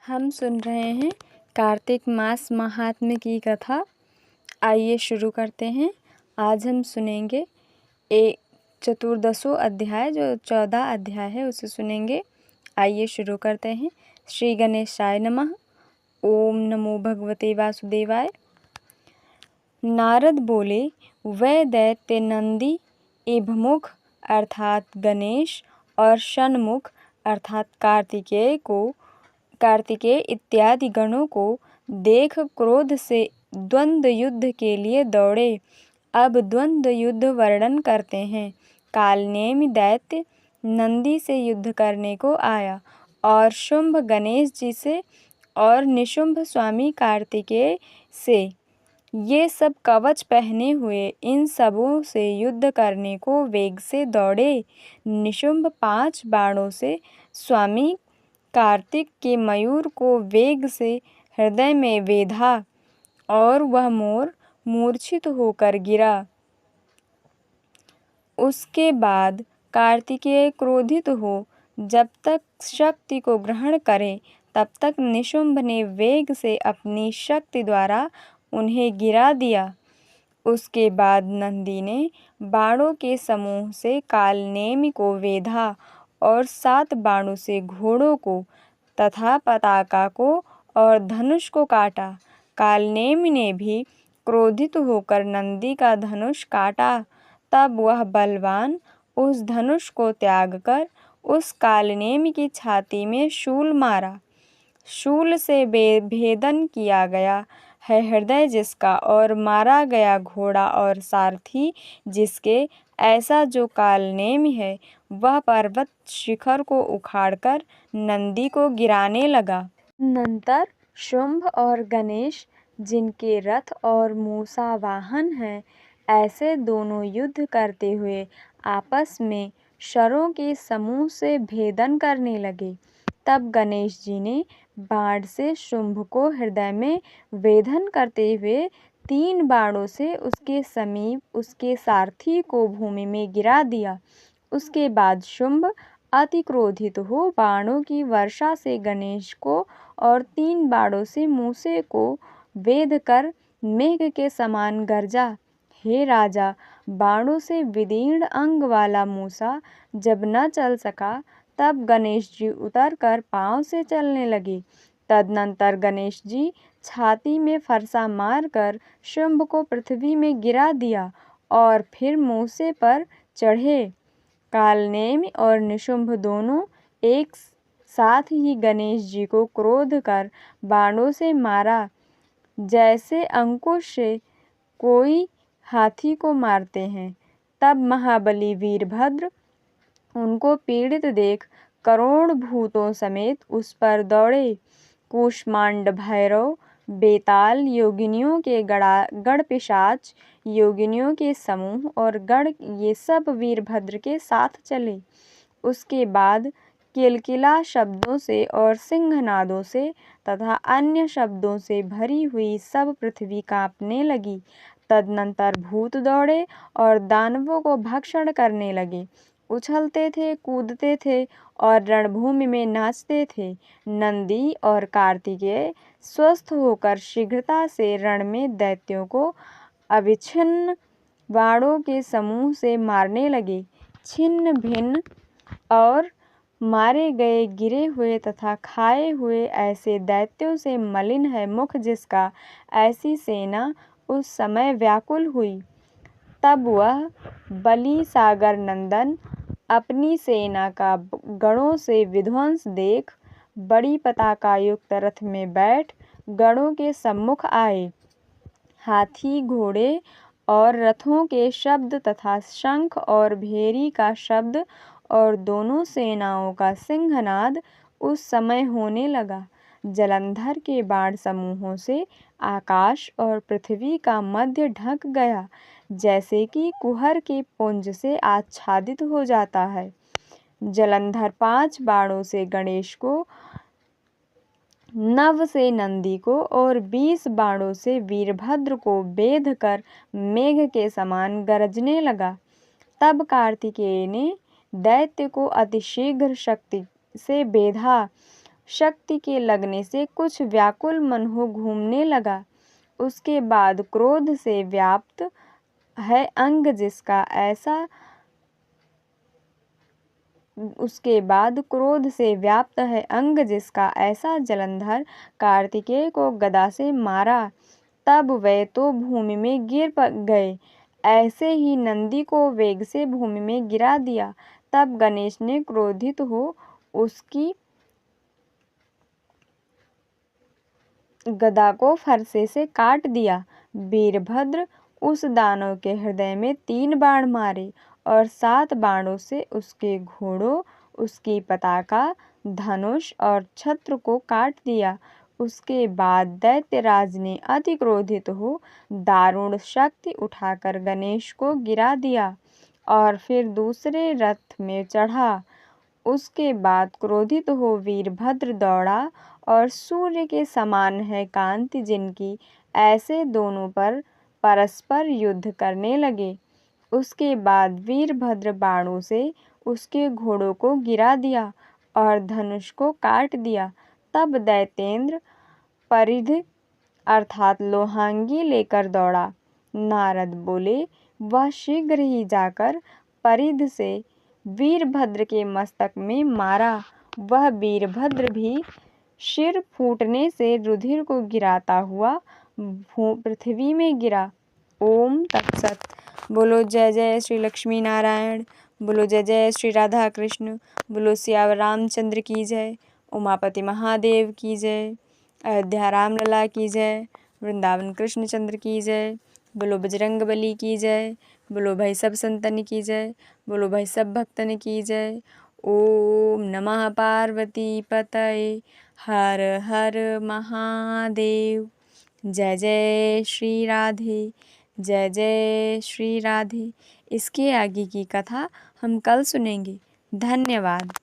हम सुन रहे हैं कार्तिक मास महात्म्य की कथा। आइए शुरू करते हैं। आज हम सुनेंगे एक चतुर्दशों अध्याय, जो 14 अध्याय है उसे सुनेंगे। आइए शुरू करते हैं। श्री गणेशाय नमः। ओम नमो भगवते वासुदेवाय। नारद बोले, वह दैत्य नंदी इभमुख अर्थात गणेश और षण्मुख अर्थात कार्तिकेय इत्यादि गणों को देख क्रोध से द्वंद्व युद्ध के लिए दौड़े। अब द्वंद्व युद्ध वर्णन करते हैं। कालनेमि दैत्य नंदी से युद्ध करने को आया और शुंभ गणेश जी से और निशुंभ स्वामी कार्तिकेय से। ये सब कवच पहने हुए इन सबों से युद्ध करने को वेग से दौड़े। निशुंभ 5 बाणों से स्वामी कार्तिक के मयूर को वेग से हृदय में वेधा और वह मोर मूर्छित होकर गिरा। उसके बाद कार्तिकेय क्रोधित हो जब तक शक्ति को ग्रहण करे तब तक निशुंभ ने वेग से अपनी शक्ति द्वारा उन्हें गिरा दिया। उसके बाद नंदी ने बाणों के समूह से कालनेमि को वेधा और 7 बाणों से घोड़ों को तथा पताका को और धनुष को काटा। कालनेमि ने भी क्रोधित होकर नंदी का धनुष काटा। तब वह बलवान उस धनुष को त्याग कर उस कालनेमि की छाती में शूल मारा। शूल से भेदन किया गया है हृदय जिसका, और मारा गया घोड़ा और सारथी जिसके। ऐसा जो कालनेमि है वह पर्वत शिखर को उखाड़कर नंदी को गिराने लगा। नंतर शुंभ और गणेश जिनके रथ और मूसा वाहन हैं, ऐसे दोनों युद्ध करते हुए आपस में शरों के समूह से भेदन करने लगे। तब गणेश जी ने बाण से शुंभ को हृदय में वेधन करते हुए 3 बाणों से उसके समीप उसके सारथी को भूमि में गिरा दिया। उसके बाद शुंभ अति क्रोधित हो बाणों की वर्षा से गणेश को और 3 बाणों से मूसे को वेध कर मेघ के समान गरजा। हे राजा, बाणों से विदीर्ण अंग वाला मूसा जब न चल सका तब गणेश जी उतर कर पांव से चलने लगे। तदनंतर गणेश जी छाती में फरसा मारकर शुंभ को पृथ्वी में गिरा दिया और फिर मूसे पर चढ़े। कालनेमि और निशुंभ दोनों एक साथ ही गणेश जी को क्रोध कर बाणों से मारा, जैसे अंकुश से कोई हाथी को मारते हैं। तब महाबली वीरभद्र उनको पीड़ित देख करोड़ भूतों समेत उस पर दौड़े। कूष्मांड भैरव, बेताल, योगिनियों के गण पिशाच, योगिनियों के समूह और गण, ये सब वीरभद्र के साथ चले। उसके बाद किलकिला शब्दों से और सिंहनादों से तथा अन्य शब्दों से भरी हुई सब पृथ्वी कांपने लगी। तदनंतर भूत दौड़े और दानवों को भक्षण करने लगे। उछलते थे, कूदते थे और रणभूमि में नाचते थे। नंदी और कार्तिकेय स्वस्थ होकर शीघ्रता से रण में दैत्यों को अविच्छिन्न बाणों के समूह से मारने लगे। छिन्न भिन्न और मारे गए, गिरे हुए तथा खाए हुए ऐसे दैत्यों से मलिन है मुख जिसका, ऐसी सेना उस समय व्याकुल हुई। तब वह बलि सागर नंदन अपनी सेना का गणों से विध्वंस देख बड़ी पताका युक्त रथ में बैठ गणों के सम्मुख आए। हाथी, घोड़े और रथों के शब्द तथा शंख और भेरी का शब्द और दोनों सेनाओं का सिंहनाद उस समय होने लगा। जलंधर के बाण समूहों से आकाश और पृथ्वी का मध्य ढक गया, जैसे कि कुहर के पुंज से आच्छादित हो जाता है। जलंधर 5 बाणों से गणेश को, 9 से नंदी को और 20 बाणों से वीरभद्र को बेध कर मेघ के समान गरजने लगा। तब कार्तिकेय ने दैत्य को अतिशीघ्र शक्ति से बेधा। शक्ति के लगने से कुछ व्याकुल मन हो घूमने लगा। उसके बाद क्रोध से व्याप्त है अंग जिसका ऐसा उसके बाद क्रोध से व्याप्त है अंग जिसका ऐसा जलंधर कार्तिकेय को गदा से मारा, तब वे तो भूमि में गिर गए। ऐसे ही नंदी को वेग से भूमि में गिरा दिया। तब गणेश ने क्रोधित हो उसकी गदा को फरसे से काट दिया। वीरभद्र उस दानव के हृदय में 3 बाण मारे और 7 बाणों से उसके घोड़ों, उसकी पताका, धनुष और छत्र को काट दिया। उसके बाद दैत्यराज ने अति क्रोधित हो दारुण शक्ति उठाकर गणेश को गिरा दिया और फिर दूसरे रथ में चढ़ा। उसके बाद क्रोधित हो वीरभद्र दौड़ा और सूर्य के समान है कांति जिनकी, ऐसे दोनों पर परस्पर युद्ध करने लगे। उसके बाद वीरभद्र बाणों से उसके घोड़ों को गिरा दिया और धनुष को काट दिया। तब दैत्येंद्र परिधि अर्थात लोहांगी लेकर दौड़ा। नारद बोले, वह शीघ्र ही जाकर परिधि से वीरभद्र के मस्तक में मारा। वह वीरभद्र भी सिर फूटने से रुधिर को गिराता हुआ पृथ्वी में गिरा। ओम तत्सत। बोलो जय जय श्री लक्ष्मी नारायण। बोलो जय जय श्री राधा कृष्ण। बोलो सियावर रामचंद्र की जय। उमापति महादेव की जय। अयोध्या रामलला की जय। वृंदावन कृष्णचंद्र की जय। बोलो बजरंगबली की जय। बोलो भाई सब संतन की जय। बोलो भाई सब भक्तन की जय। ओम नमः पार्वती पतये हर हर महादेव। जय जय श्री राधे। जय जय श्री राधे। इसके आगे की कथा हम कल सुनेंगे। धन्यवाद।